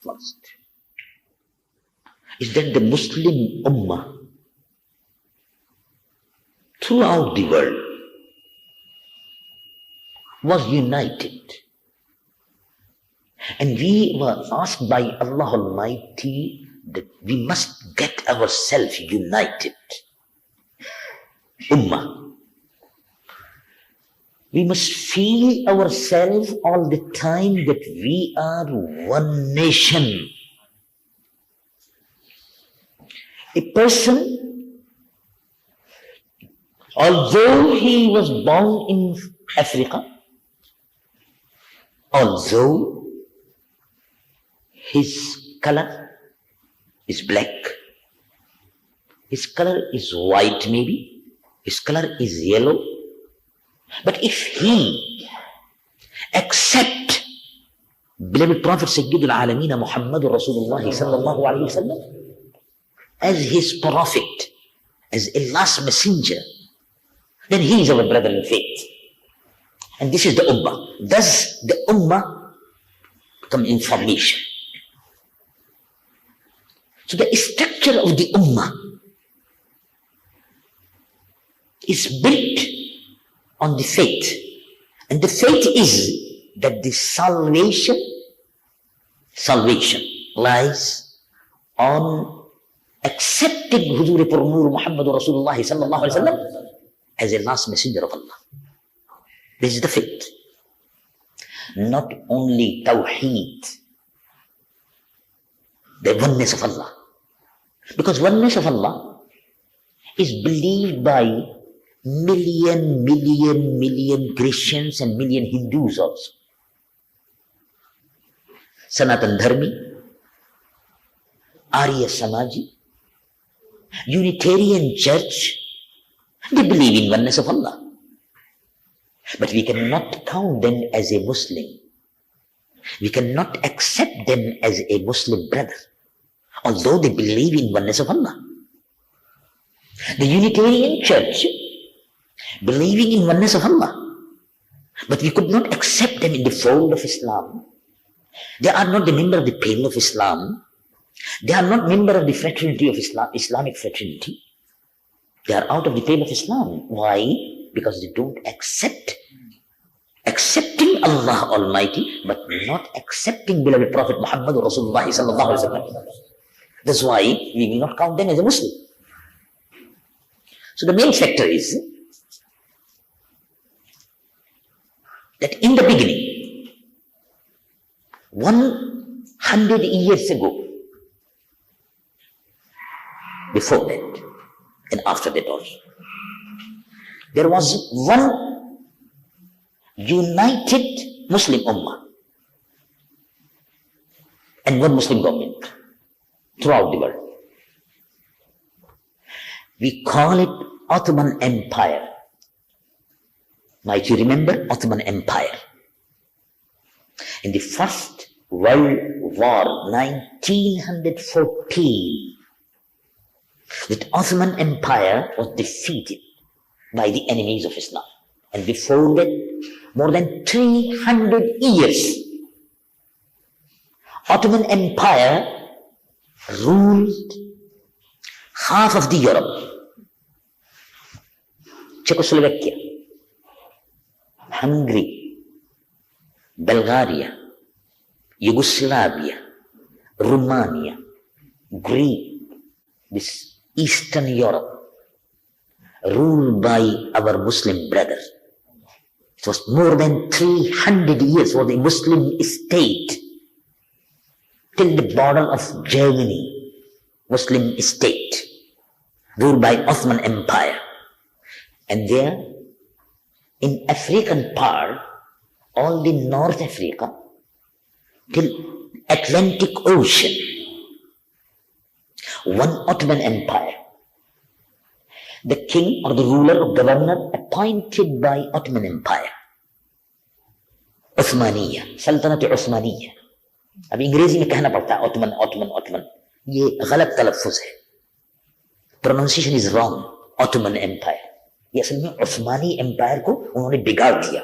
first is that the Muslim Ummah throughout the world was united. And we were asked by Allah Almighty that we must get ourselves united. Ummah. We must feel ourselves all the time that we are one nation. A person, although he was born in Africa, although his color is black, his color is white maybe, his color is yellow, but if he accept beloved Prophet Sayyidul Alameen Muhammadur Rasulullah sallallahu alayhi wa sallam as his prophet, as a last messenger, then he is our brother in faith. And this is the Ummah. Thus the Ummah become information. So the structure of the Ummah is built on the faith. And the faith is that the salvation lies on accepting Huzur Purnur Muhammad Rasulullah sallallahu alaihi wasallam as a last messenger of Allah. This is the faith. Not only Tawheed, the oneness of Allah. Because oneness of Allah is believed by million Christians and million Hindus also. Sanatan Dharmi, Arya Samaji, Unitarian Church, they believe in oneness of Allah. But we cannot count them as a Muslim. We cannot accept them as a Muslim brother, although they believe in oneness of Allah. The Unitarian Church believing in oneness of Allah, but we could not accept them in the fold of Islam. They are not the member of the pale of Islam. They are not member of the fraternity of Islam, Islamic fraternity. They are out of the pale of Islam. Why? Because they don't accepting Allah Almighty, but not accepting beloved Prophet Muhammad Rasulullah sallallahu alaihi wasallam. That's why we will not count them as a Muslim. So the main factor is that in the beginning, 100 years ago, before that and after that also, there was one united Muslim Ummah and one Muslim government throughout the world. We call it Ottoman Empire. Might you remember Ottoman Empire? In the First World War, 1914, the Ottoman Empire was defeated by the enemies of Islam. And before that, more than 300 years, Ottoman Empire ruled half of the Europe. Czechoslovakia, Hungary, Bulgaria, Yugoslavia, Romania, Greece, this Eastern Europe, ruled by our Muslim brothers. It was more than 300 years for the Muslim state, till the border of Germany, Muslim state, ruled by Ottoman Empire. And there, in African part, all the North Africa, till Atlantic Ocean, one Ottoman Empire. The king or the ruler or governor appointed by Ottoman Empire. Usmanya, Sultanate Usmanya. अब अंग्रेजी में कहना पड़ता है Ottoman, Ottoman, Ottoman. ये गलत तलफ़ुज़ है. Pronunciation is wrong. Ottoman Empire. ये असल में उस्मानी एम्पायर को उन्होंने बिगाड़ दिया.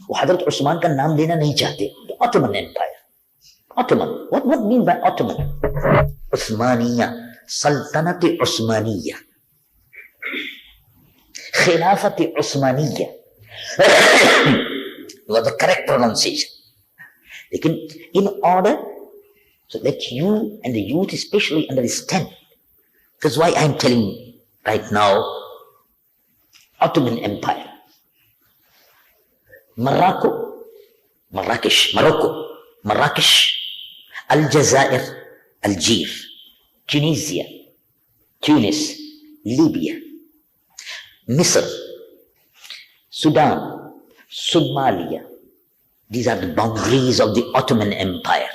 वो हजरत उस्मान का नाम लेना नहीं चाहते. तो Ottoman Empire. Ottoman. What mean by Ottoman? Usmanya, Sultanate Usmaniya, Khilafat Usmaniya was the correct pronunciation. In order so that you and the youth especially understand, that's why I'm telling right now, Ottoman Empire. Morocco, Marrakesh, Aljazair, Algiers, Tunisia, Tunis, Libya, Misr, Sudan, Somalia. These are the boundaries of the Ottoman Empire.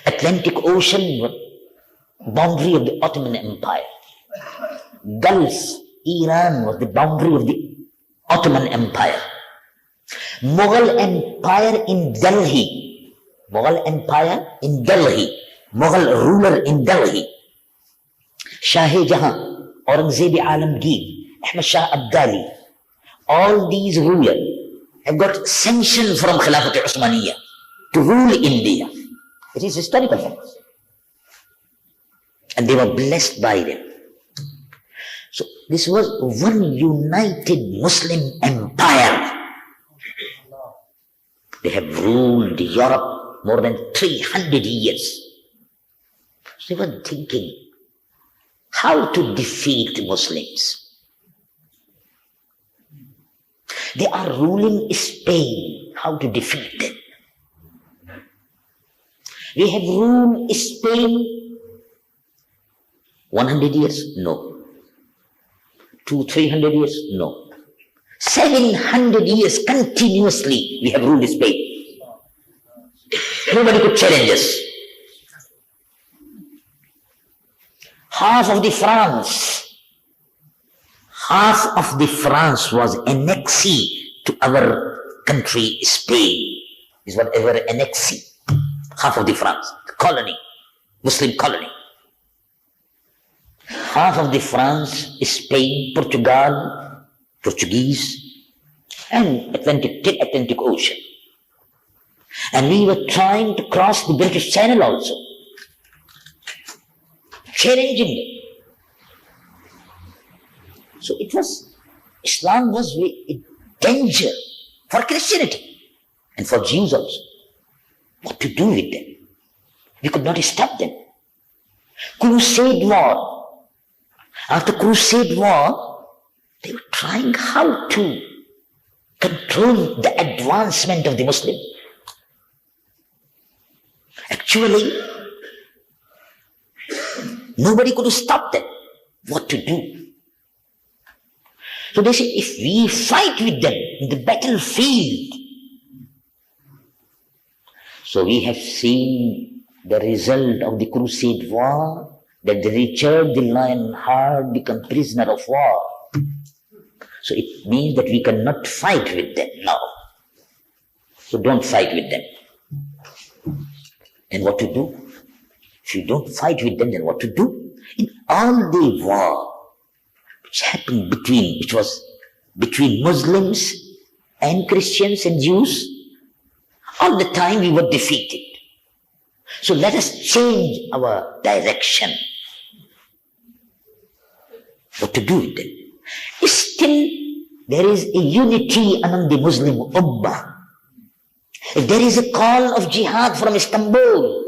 Atlantic Ocean, boundary of the Ottoman Empire. Gulf, Iran was the boundary of the Ottoman Empire. Mughal Empire in Delhi, Mughal ruler in Delhi, Shah Jahan, Aurangzeb Alamgir, Ahmed Shah Abdali, all these rulers have got sanction from Khilafat Usmanya to rule India. It is historical facts. And they were blessed by them. So this was one united Muslim empire. They have ruled Europe more than 300 years. So they were thinking how to defeat Muslims. They are ruling Spain, how to defeat them. We have ruled Spain 100 years? No. 200-300 years? No. 700 years continuously we have ruled Spain. Nobody could challenge us. Half of the France was annexee to our country, Spain. Is whatever annexee. Half of the France, colony, Muslim colony. Half of the France, Spain, Portugal, Portuguese, and Atlantic Ocean. And we were trying to cross the British Channel also, challenging them. So Islam was a danger for Christianity and for Jews also. What to do with them? We could not stop them. Crusade war. After Crusade war, they were trying how to control the advancement of the Muslim. Actually, nobody could stop them. What to do? So they said, if we fight with them in the battlefield. So we have seen the result of the Crusade war, that Richard the Lionheart became prisoner of war. So it means that we cannot fight with them now. So don't fight with them. And what to do? If you don't fight with them, then what to do? In all the war which was between Muslims and Christians and Jews, all the time we were defeated. So let us change our direction. What to do with them? Still, there is a unity among the Muslim Ummah. There is a call of jihad from Istanbul.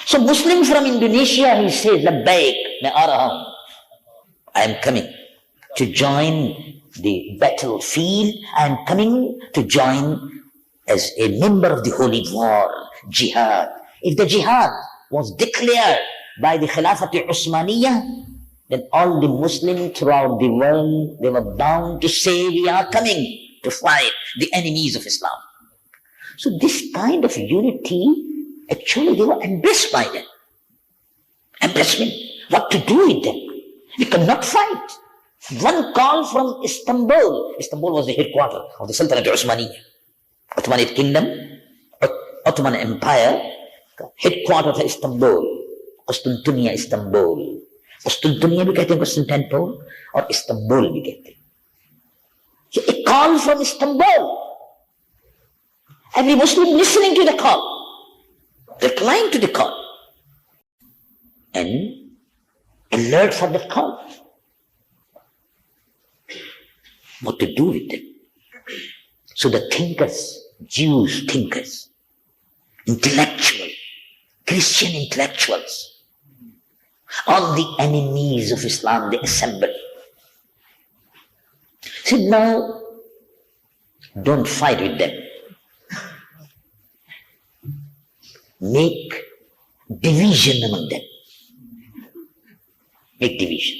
So Muslim from Indonesia, he says, Labbaik, main aa raha hoon. I am coming to join the battlefield. I am coming to join as a member of the holy war, jihad. If the jihad was declared by the Khilafat Usmaniya, then all the Muslims throughout the world, they were bound to say, we are coming to fight the enemies of Islam. So this kind of unity, actually they were embraced by them. Embracement. What to do with them? We cannot fight. One call from Istanbul. Istanbul was the headquarters of the Sultanate Usmaniya. Ottoman Kingdom, Ottoman Empire, headquarters था Istanbul, Constantinople, Istanbul. Constantinople भी कहते हैं Constantinople और Istanbul भी कहते हैं. So a call from Istanbul, Every Muslim listening to the call, replying to the call, and alert for the call. What to do with them? So the thinkers, Jews thinkers, intellectual, Christian intellectuals, all the enemies of Islam, they assembled. Said, now, don't fight with them. Make division among them. Make division.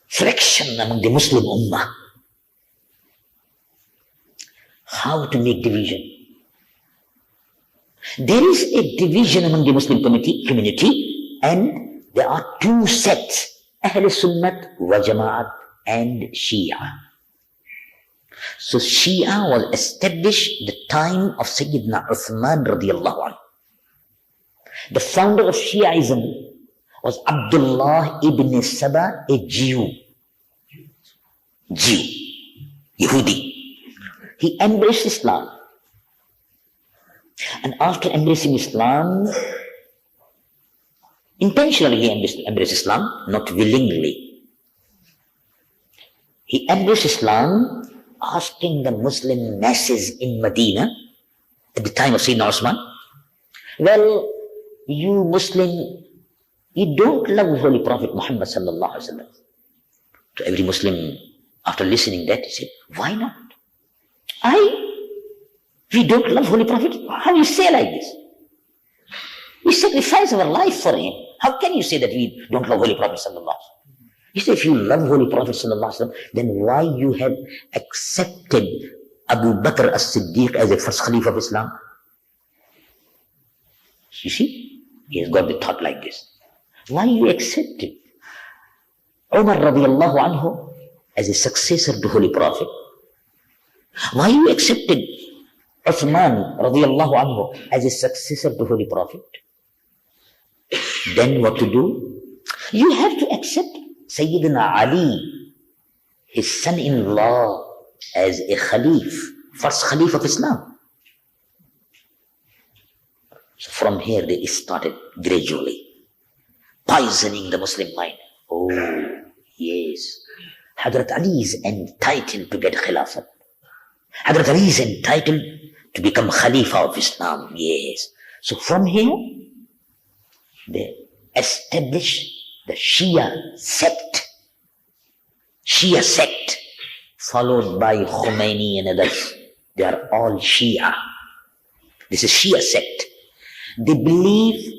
Friction among the Muslim Ummah. How to make division? There is a division among the Muslim community, and there are two sects, Ahl Sunnat wa Jama'at and Shia. So Shia was established the time of Sayyidina Uthman radiallahu anhu. The founder of Shiaism was Abdullah ibn Saba, a Jew, Yehudi. He embraced Islam. And after embracing Islam, intentionally he embraced Islam, not willingly. He embraced Islam, asking the Muslim masses in Medina at the time of Sayyidina Usman, well, you Muslim, you don't love Holy Prophet Muhammad sallallahu alaihi wasallam. To every Muslim, after listening that, he said, why not? We don't love Holy Prophet? How you say like this? We sacrifice our life for him. How can you say that we don't love Holy Prophet sallallahu alaihi wasallam? He said, if you love Holy Prophet sallallahu alaihi wasallam, then why you have accepted Abu Bakr as-Siddiq as a first Khalifa of Islam? You see, he has got the thought like this. Why you accepted Umar radiallahu anhu as a successor to Holy Prophet? Why you accepted Uthman radiallahu anhu as a successor to Holy Prophet? Then what to do? You have to accept Sayyidina Ali, his son-in-law, as a Khalif, first Khalif of Islam. So from here they started gradually poisoning the Muslim mind. Oh, yes, Hadrat Ali is entitled to get Khilafat. Hadrat Ali is entitled to become Khalifa of Islam. Yes. So from here, they established the Shia sect, followed by Khomeini and others. They are all Shia. This is Shia sect. They believe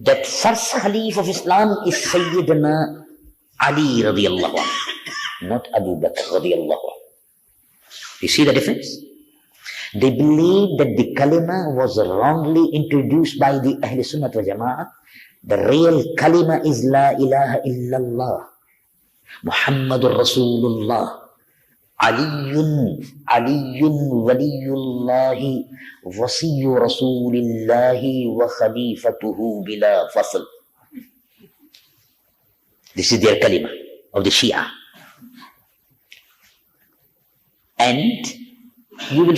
that first Khalif of Islam is Sayyidina Ali radiallahu anhu, not Abu Bakr radiallahu anhu. You see the difference? They believe that the kalima was wrongly introduced by the Ahl Sunnat wa Jama'at. The real kalima is La ilaha illallah, Muhammadur Rasulullah, Aliyun waliyullahi, Wasiyu Rasulillahi wa Khalifatuhu bila fasl. This is their kalima of the Shia. And you can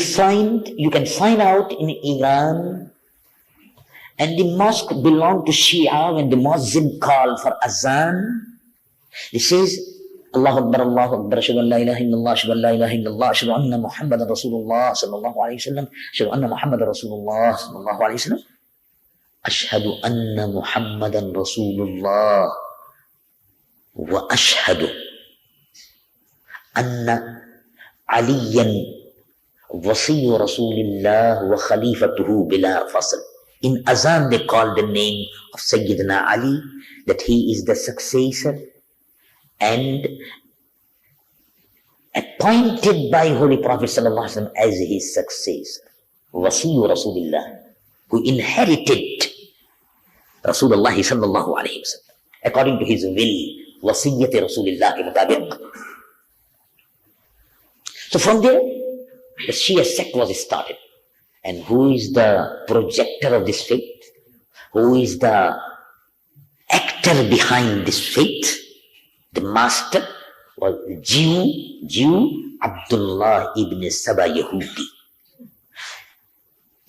find out in Iran, and the mosque belong to Shia. When the Muazzin call for azan, he says, Allahu Akbar, ashhadu an la ilaha illallah, ashhadu an la ilaha illallah, ashhadu anna Muhammadan Rasulullah sallallahu alayhi wa sallam, ashhadu anna Muhammadan Rasulullah sallallahu alayhi wa sallam, ashhadu anna Muhammadan Rasulullah, wa ashhadu anna Aliyan Wasiyu Rasulillah wa Khalifatuhu bila fasl. In Azan they call the name of Sayyidina Ali, that he is the successor and appointed by Holy Prophet sallallahu alaihi wasallam as his successor. Wasiyu Rasulillah, who inherited Rasulullah sallallahu alaihi wasallam according to his will. Wasiyyat Rasulillah mutabiq. So from there, the Shia sect was started. And who is the projector of this faith? Who is the actor behind this faith? The master was Jew Abdullah ibn Saba Yahudi.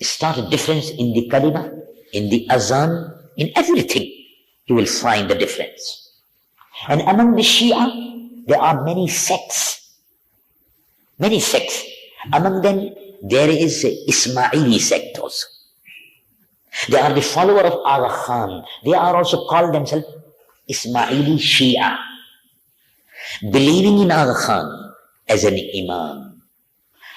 Start a difference in the kalima, in the azan, in everything. You will find the difference. And among the Shia, there are many sects. Many sects. Among them, there is Ismaili sect also. They are the follower of Aga Khan. They are also called themselves Ismaili Shia. Believing in Aga Khan as an imam.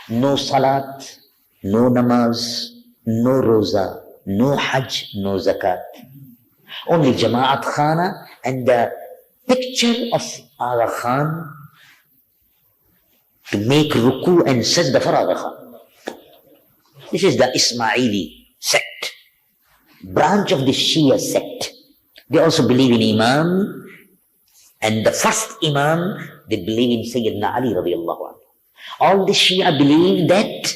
No salat, no namaz, no roza, no hajj, no zakat. Only Jama'at Khana and the picture of Aga Khan to make ruku and sajda for Aga Khan. This is the Ismaili sect, branch of the Shia sect. They also believe in Imam, and the first Imam, they believe in Sayyidina Ali radiallahu anhu. All the Shia believe that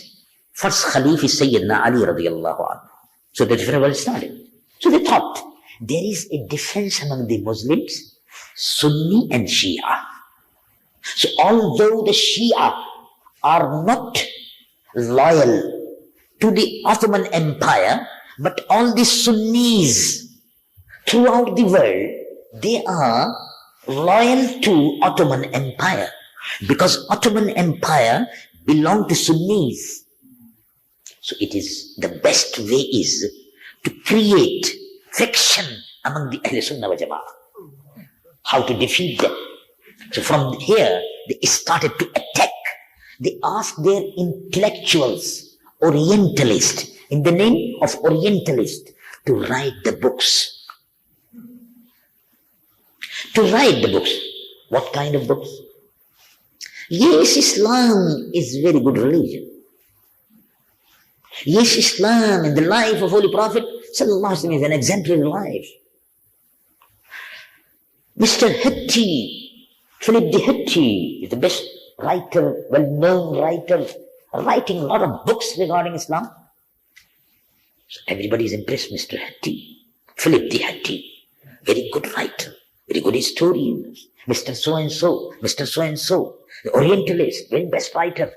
first Khalif is Sayyidina Ali radiallahu anhu. So the different world started. So they thought, there is a difference among the Muslims, Sunni and Shia. So although the Shia are not loyal to the Ottoman Empire, but all the Sunnis throughout the world, they are loyal to Ottoman Empire, because Ottoman Empire belonged to Sunnis. So it is the best way is to create friction among the Ahl Sunnah wa Jama'ah. How to defeat them. So from here, they started to attack. They asked their intellectuals, Orientalists, in the name of Orientalists, to write the books. To write the books. What kind of books? Yes, Islam is very good religion. Yes, Islam and the life of Holy Prophet Sallallahu Alaihi Wasallam is an exemplary life. Mr. Hitti, Philip the Hitti, is the best writer, well-known writer, writing a lot of books regarding Islam. So everybody is impressed, Mr. Hitti, Philip the Hitti, very good writer, very good historian, Mr. So-and-so, Mr. So-and-so, the Orientalist, very best writer.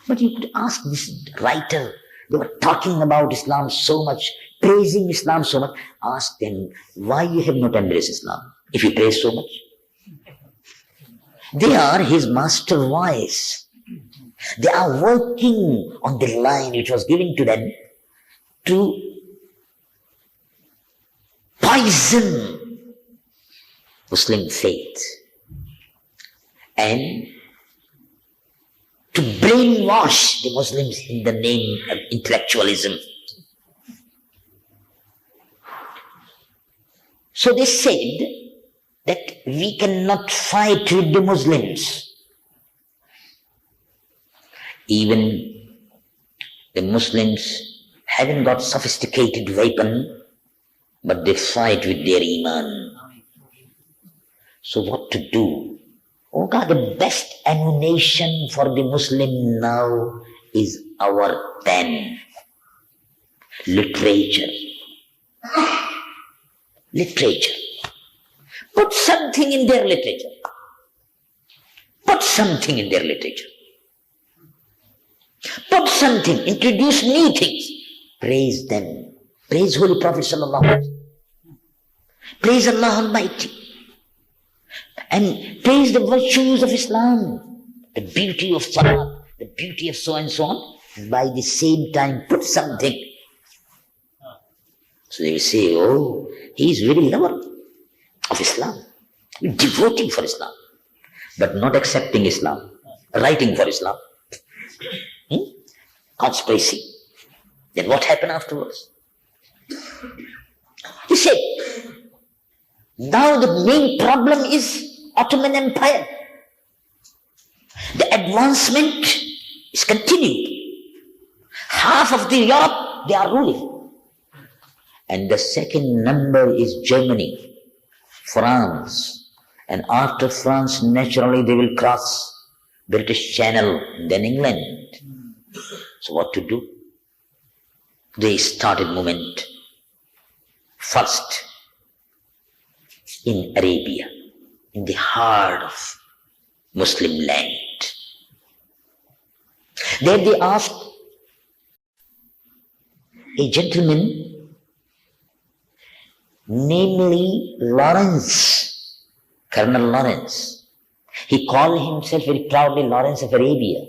But you could ask this writer, they were talking about Islam so much, praising Islam so much. Ask them, why you have not embraced Islam if you praise so much? They are his master voice. They are working on the line which was given to them to poison Muslim faith and to brainwash the Muslims in the name of intellectualism. So they said that we cannot fight with the Muslims. Even the Muslims haven't got sophisticated weapon, but they fight with their iman. So what to do? Oh God, the best ammunition for the Muslim now is our pen. Literature. Literature. Put something in their literature. Put something in their literature. Put something, introduce new things. Praise them. Praise Holy Prophet Sallallahu Alaihi Wasallam. Praise Allah Almighty. And praise the virtues of Islam, the beauty of Salat, the beauty of so and so on. And by the same time, put something. So they will say, oh, he is very lover of Islam, devoting for Islam, but not accepting Islam, writing for Islam. Conspiracy. Then what happened afterwards? He said, now the main problem is Ottoman Empire. The advancement is continued. Half of the Europe, they are ruling. And the second number is Germany, France. And after France, naturally they will cross British Channel, then England. So what to do? They started movement. First, in Arabia, in the heart of Muslim land, There they asked a gentleman, namely Lawrence, Colonel Lawrence. He called himself very proudly Lawrence of Arabia.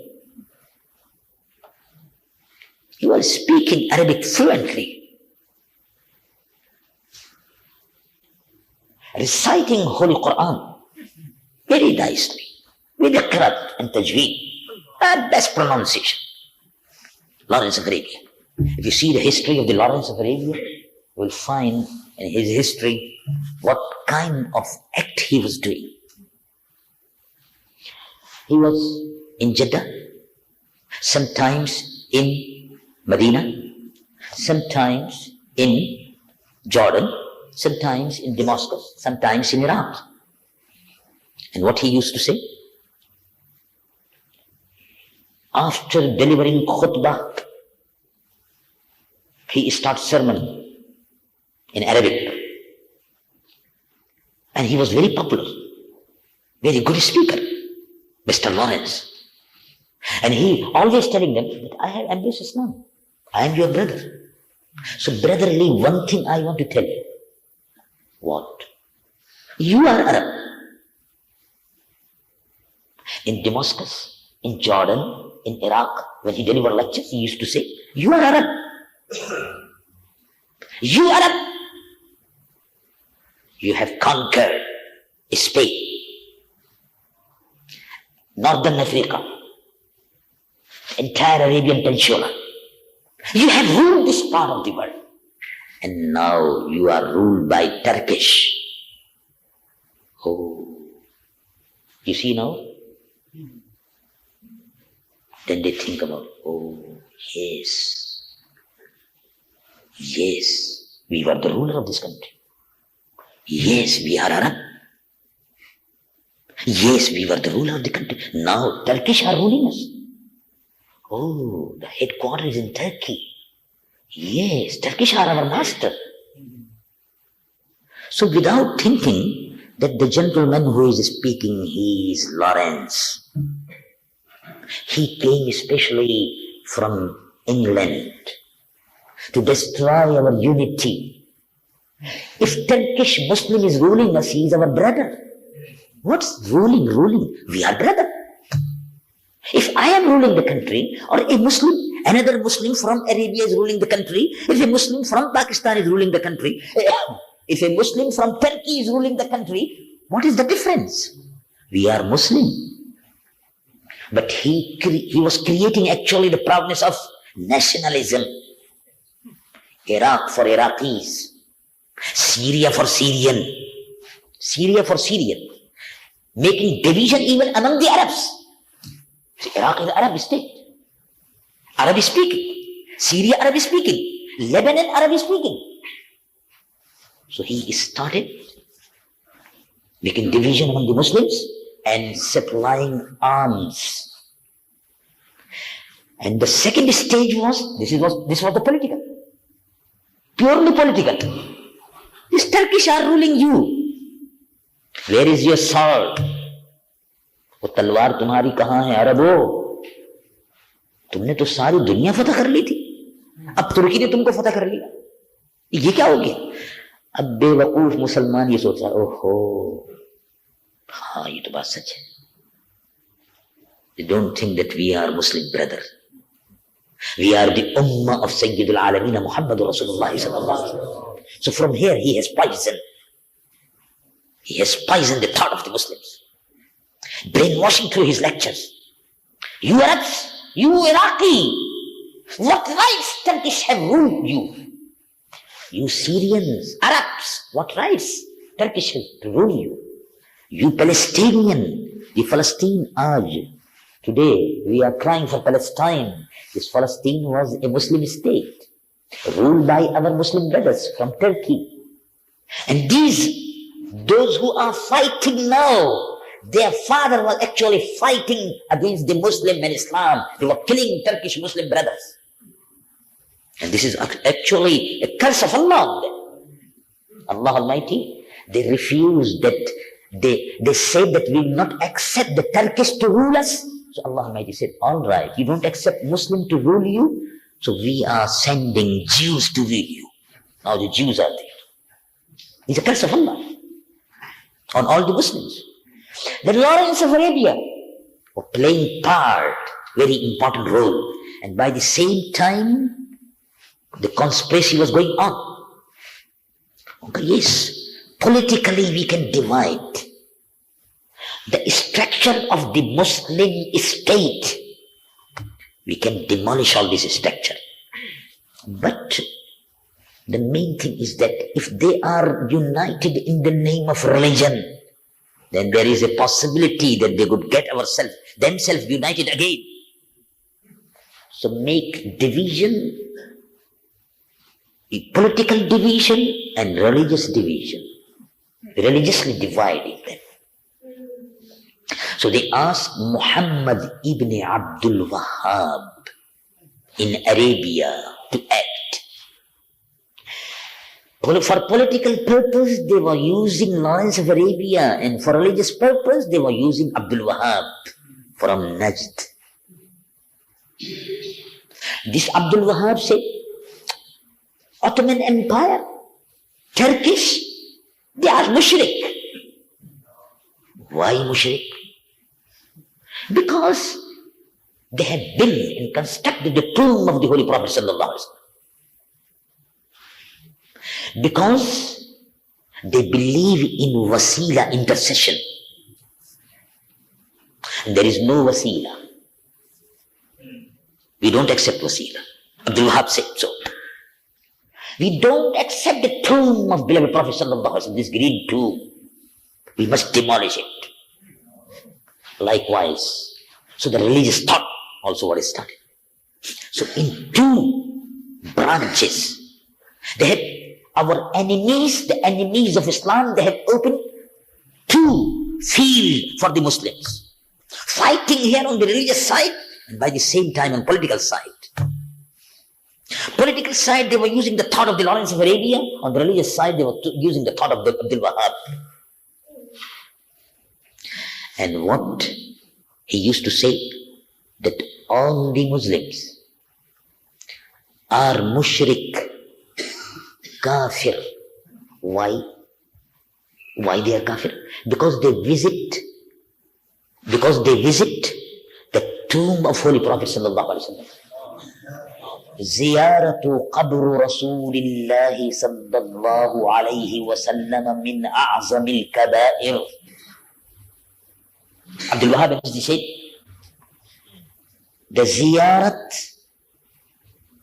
He was speaking Arabic fluently, reciting Holy Quran very nicely, with iqrat and tajweed, and best pronunciation. Lawrence of Arabia. If you see the history of the Lawrence of Arabia, you will find in his history what kind of act he was doing. He was in Jeddah, sometimes in Medina, sometimes in Jordan, sometimes in Damascus, sometimes in Iraq. And what he used to say? After delivering khutbah, he starts sermon in Arabic. And he was very popular, very good speaker, Mr. Lawrence. And he always telling them that I have embraced Islam. I am your brother. So brotherly, one thing I want to tell you. What? You are Arab. In Damascus, in Jordan, in Iraq, when he delivered lectures, he used to say, you are Arab. You Arab. You have conquered Spain, Northern Africa, entire Arabian Peninsula. You have ruled this part of the world. And now you are ruled by Turkish. Oh, you see now? Then they think about, oh, yes, we were the ruler of this country. Yes, we are Arab. Yes, we were the ruler of the country. Now Turkish are ruling us. Oh, the headquarters is in Turkey. Yes, Turkish are our master. So without thinking that the gentleman who is speaking, he is Lawrence. He came especially from England to destroy our unity. If Turkish Muslim is ruling us, he is our brother. What's ruling? We are brother. If I am ruling the country, or a Muslim, another Muslim from Arabia is ruling the country, if a Muslim from Pakistan is ruling the country, if a Muslim from Turkey is ruling the country, what is the difference? We are Muslim. But he was creating actually the proudness of nationalism. Iraq for Iraqis, Syria for Syrian, making division even among the Arabs. See, Iraq is an Arab state, Arabic speaking, Syria Arabic speaking, Lebanon Arabic speaking. So he started making division among the Muslims and supplying arms. And the second stage was, this was the political, purely political. These Turkish are ruling you. Where is your sword? वो तलवार तुम्हारी कहाँ है अरबो? तुमने तो सारी दुनिया फतह कर ली थी, अब तुर्की ने तुमको फतह कर लिया, ये क्या हो गया? अब बेवकूफ मुसलमान ये सोच रहा है, ओहो, हाँ ये तो बात सच है. They don't think that we are Muslim brother. We are the ummah of Sayyidul Alameen Muhammad Rasulullah sallallahu alaihi wasallam. So from here he has poisoned. He has poisoned the thought of the Muslims, brainwashing through his lectures. You Arabs, you Iraqi, what rights Turkish have ruled you? You Syrians, Arabs, what rights Turkish has ruled you? You Palestinian, the Palestine Aj. Today we are crying for Palestine. This Palestine was a Muslim state, ruled by our Muslim brothers from Turkey. And those who are fighting now, their father was actually fighting against the Muslim and Islam. They were killing Turkish Muslim brothers. And this is actually a curse of Allah. Allah Almighty, they refused that. They said that we will not accept the Turkish to rule us. So Allah Almighty said, all right, you don't accept Muslim to rule you, so we are sending Jews to rule you. Now the Jews are there. It's a curse of Allah on all the Muslims. The Lawrence of Arabia were playing part, very important role. And by the same time, the conspiracy was going on. Okay, yes, politically we can divide. The structure of the Muslim state, we can demolish all this structure. But the main thing is that if they are united in the name of religion, then there is a possibility that they could get themselves united again. So make division, a political division and religious division, religiously dividing them. So they asked Muhammad ibn Abdul Wahhab in Arabia to act. For political purpose, they were using Lawrence of Arabia, and for religious purpose, they were using Abdul Wahhab from Najd. This Abdul Wahhab said, Ottoman Empire, Turkish, they are mushrik. Why mushrik? Because they have built and constructed the tomb of the Holy Prophet sallallahu alaihi wasallam. Because they believe in wasila, intercession. And there is no wasila. We don't accept wasila. Abdul Wahhab said so. We don't accept the tomb of beloved Prophet sallallahu alaihi wasallam, this green tomb. We must demolish it. Likewise. So the religious thought also was started. So in two branches, they have our enemies, the enemies of Islam, they have opened two fields for the Muslims. Fighting here on the religious side and by the same time on political side. Political side, they were using the thought of the Lawrence of Arabia. On the religious side, they were using the thought of Abdul Wahhab. And what he used to say, that all the Muslims are mushrik, kafir. Why? Why they are kafir? Because they visit the tomb of Holy Prophet sallallahu alaihi wasallam. Ziyaratu qabru Rasulillahi sallallahu alaihi wasallam min a'zamil kaba'ir. Abdul Wahhab said, the ziyarat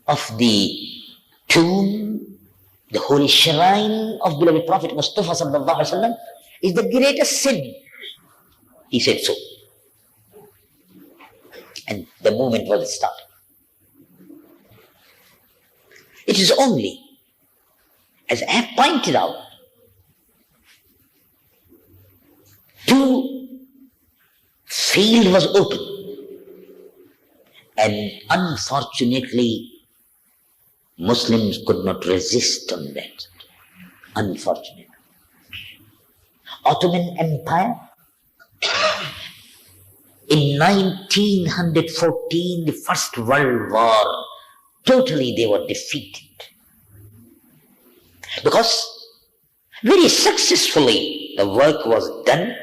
of the tomb, the holy shrine of beloved Prophet Mustafa sallallahu alaihi wasallam is the greatest sin. He said so. And the movement was started. It is only, as I have pointed out, two field was open. And unfortunately, Muslims could not resist on that. Unfortunately. Ottoman Empire, in 1914, the First World War, totally they were defeated. Because very successfully the work was done,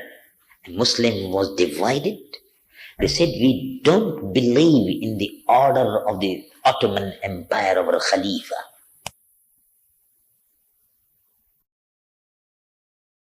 and Muslim was divided. They said, we don't believe in the order of the Ottoman Empire of our Khalifa.